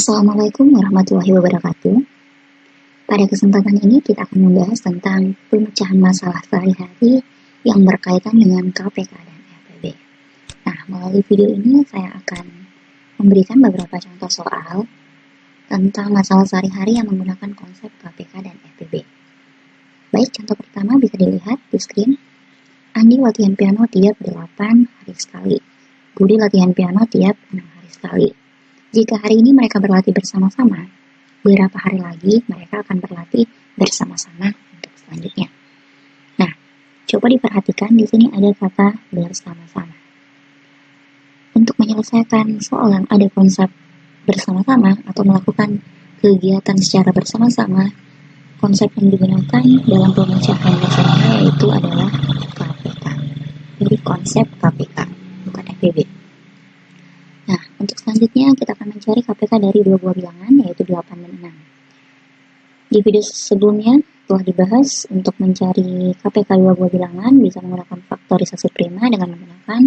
Assalamualaikum warahmatullahi wabarakatuh. Pada kesempatan ini kita akan membahas tentang pemecahan masalah sehari-hari yang berkaitan dengan KPK dan FPB. Nah, melalui video ini saya akan memberikan beberapa contoh soal tentang masalah sehari-hari yang menggunakan konsep KPK dan FPB. Baik, contoh pertama bisa dilihat di screen. Andi latihan piano tiap 8 hari sekali. Budi latihan piano tiap 6 hari sekali. Jika hari ini mereka berlatih bersama-sama, berapa hari lagi mereka akan berlatih bersama-sama untuk selanjutnya? Nah, coba diperhatikan di sini ada kata bersama-sama. Untuk menyelesaikan soal yang ada konsep bersama-sama atau melakukan kegiatan secara bersama-sama, konsep yang digunakan dalam pemecahan masalahnya yaitu adalah KPK. Jadi konsep KPK, bukan FPB. Nah, untuk selanjutnya kita akan mencari KPK dari dua buah bilangan, yaitu 8 dan 6. Di video sebelumnya telah dibahas untuk mencari KPK dua buah bilangan bisa menggunakan faktorisasi prima dengan menggunakan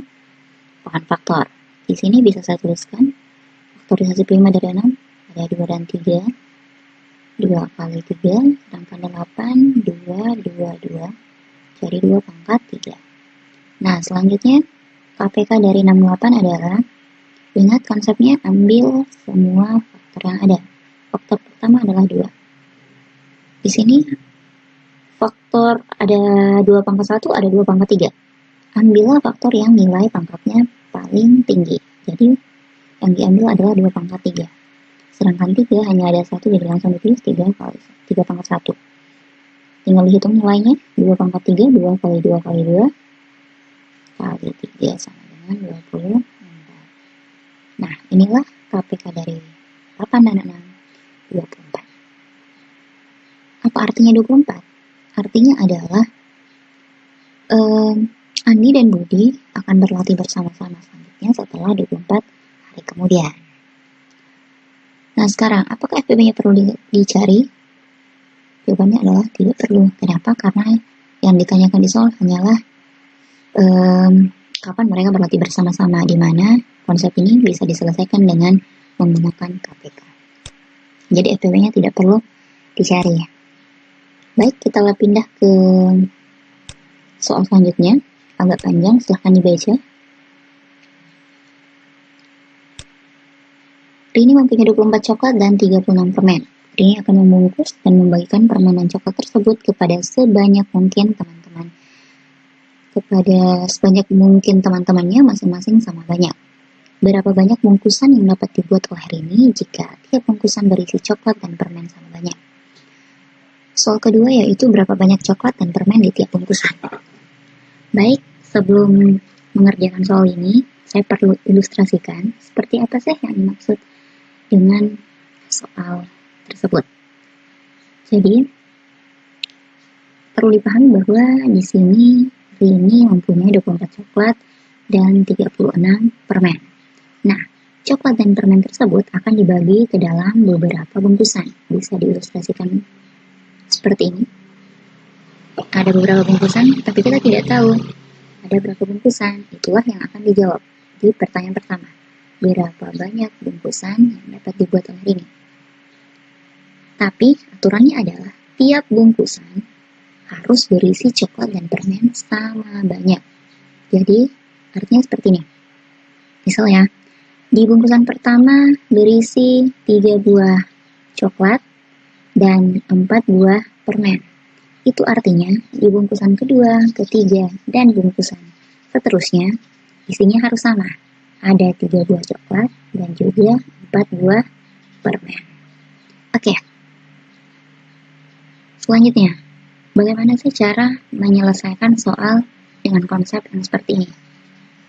bahan faktor. Di sini bisa saya tuliskan faktorisasi prima dari 6 ada 2 dan 3. 2 kali 3, sedangkan 8, 2, 2, 2. Jadi 2 pangkat 3. Nah, selanjutnya KPK dari 68 adalah, ingat konsepnya, ambil semua faktor yang ada. Faktor pertama adalah 2. Di sini faktor ada 2 pangkat 1, ada 2 pangkat 3. Ambillah faktor yang nilai pangkatnya paling tinggi. Jadi yang diambil adalah 2 pangkat 3. Sedangkan 3 hanya ada 1, jadi langsung ditulis 3 kali 3 pangkat 1. Tinggal dihitung nilainya, 2 pangkat 3, 2 kali 2 kali 2 kali 3 sama dengan 20. Nah, inilah KPK dari 8 dan 6, 24. Apa artinya 24? Artinya adalah Andi dan Budi akan berlatih bersama-sama selanjutnya setelah 24 hari kemudian. Nah, sekarang apakah FPB-nya perlu dicari? Jawabannya adalah tidak perlu. Kenapa? Karena yang ditanyakan di soal hanyalah kapan mereka berlatih bersama-sama, di mana konsep ini bisa diselesaikan dengan menggunakan KPK. Jadi FPB-nya tidak perlu dicari. Baik, kita pindah ke soal selanjutnya. Agak panjang, silahkan dibaca. Rini mempunyai 24 coklat dan 36 permen. Rini akan membungkus dan membagikan permainan coklat tersebut kepada sebanyak mungkin teman-temannya masing-masing sama banyak. Berapa banyak bungkusan yang dapat dibuat oleh Rini jika tiap bungkusan berisi coklat dan permen sama banyak? Soal kedua yaitu berapa banyak coklat dan permen di tiap bungkusan. Baik, sebelum mengerjakan soal ini, saya perlu ilustrasikan seperti apa sih yang dimaksud dengan soal tersebut. Jadi, perlu dipahami bahwa di sini Rini mempunyai 24 coklat dan 36 permen. Nah, coklat dan permen tersebut akan dibagi ke dalam beberapa bungkusan. Bisa diilustrasikan seperti ini. Ada beberapa bungkusan, tapi kita tidak tahu ada berapa bungkusan. Itulah yang akan dijawab di pertanyaan pertama. Berapa banyak bungkusan yang dapat dibuat oleh Rini? Tapi aturannya adalah tiap bungkusan harus berisi coklat dan permen sama banyak. Jadi artinya seperti ini. Misalnya, di bungkusan pertama berisi 3 buah coklat dan 4 buah permen. Itu artinya di bungkusan kedua, ketiga, dan bungkusan seterusnya isinya harus sama. Ada 3 buah coklat dan juga 4 buah permen. Oke. Selanjutnya, bagaimana sih cara menyelesaikan soal dengan konsep yang seperti ini?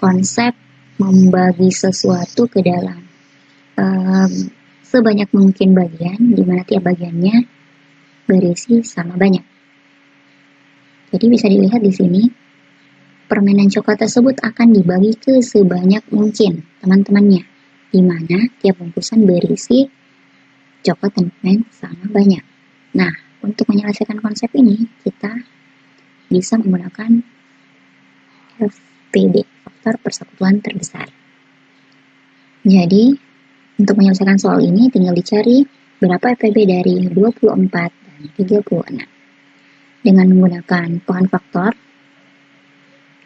Konsep membagi sesuatu ke dalam sebanyak mungkin bagian, di mana tiap bagiannya berisi sama banyak. Jadi bisa dilihat di sini, permainan coklat tersebut akan dibagi ke sebanyak mungkin teman-temannya, di mana tiap bungkusan berisi coklat dan permen sama banyak. Nah, untuk menyelesaikan konsep ini, kita bisa menggunakan FPB, faktor persekutuan terbesar. Jadi, Untuk menyelesaikan soal ini tinggal dicari berapa FPB dari 24 dan 36. Dengan menggunakan pohon faktor,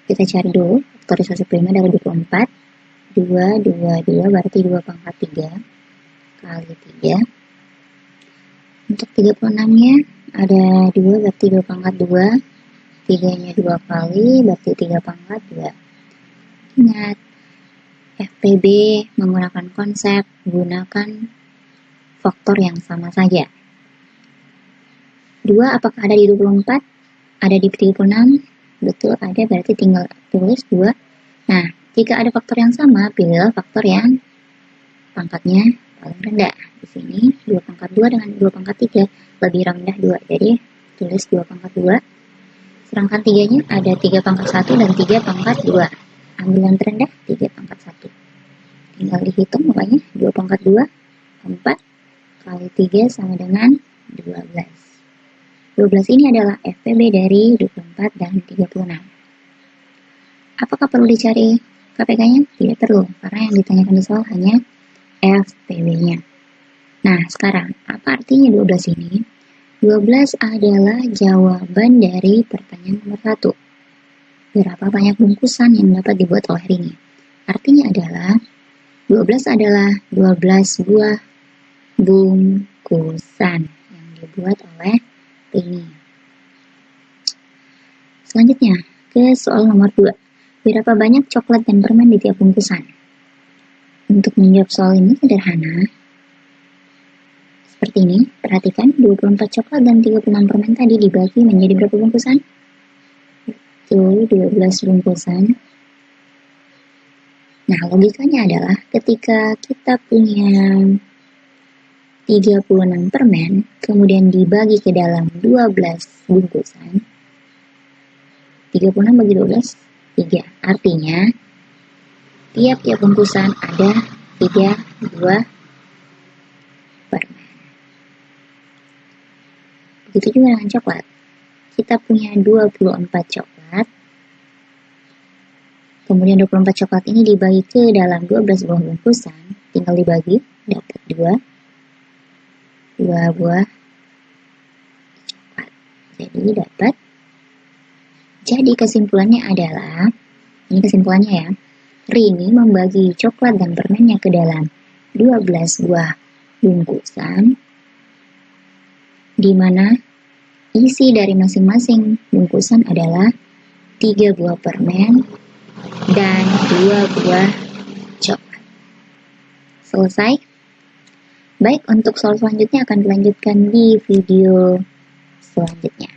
kita cari dulu faktorisasi prima dari 24. 2 berarti 2 pangkat 3 kali 3. Untuk 36-nya ada 2 berarti 2 pangkat 2. 3-nya 2 kali berarti 3 pangkat 2. Ingat, FPB menggunakan konsep gunakan faktor yang sama saja. 2 apakah ada di 24? Ada di 36? Betul ada, berarti tinggal tulis 2. Nah, jika ada faktor yang sama, pilih faktor yang pangkatnya paling rendah. Di sini 2 pangkat 2 dengan 2 pangkat 3 lebih rendah 2. Jadi tulis 2 pangkat 2. Sedangkan 3-nya ada 3 pangkat 1 dan 3 pangkat 2. Ambil yang terendah 3 pangkat 1. Tinggal dihitung makanya 2 pangkat 2, 4 kali 3 sama dengan 12. 12 ini adalah FPB dari 24 dan 36. Apakah perlu dicari KPK-nya? Tidak perlu, karena yang ditanyakan di soal hanya FPB-nya. Nah, sekarang, apa artinya 12 ini? 12 adalah jawaban dari pertanyaan nomor 1. Berapa banyak bungkusan yang dapat dibuat oleh Rini? Artinya adalah 12 adalah 12 buah bungkusan yang dibuat oleh Rini. Selanjutnya, ke soal nomor 2. Berapa banyak coklat dan permen di tiap bungkusan? Untuk menjawab soal ini sederhana. Seperti ini, perhatikan 24 coklat dan 36 permen tadi dibagi menjadi berapa bungkusan? Betul, 12 bungkusan. Nah, logikanya adalah ketika kita punya 36 permen, kemudian dibagi ke dalam 12 bungkusan, 36 bagi 12, 3. Artinya, tiap-tiap bungkusan ada 3 buah permen. Begitu juga dengan coklat. Kita punya 24 coklat, kemudian 24 coklat ini dibagi ke dalam 12 buah bungkusan, tinggal dibagi, dapat 2 buah coklat. Jadi kesimpulannya adalah, ini kesimpulannya ya, Rini membagi coklat dan permennya ke dalam 12 buah bungkusan, di mana isi dari masing-masing bungkusan adalah 3 buah permen dan 2 buah coklat. Selesai? Baik, untuk soal selanjutnya akan dilanjutkan di video selanjutnya.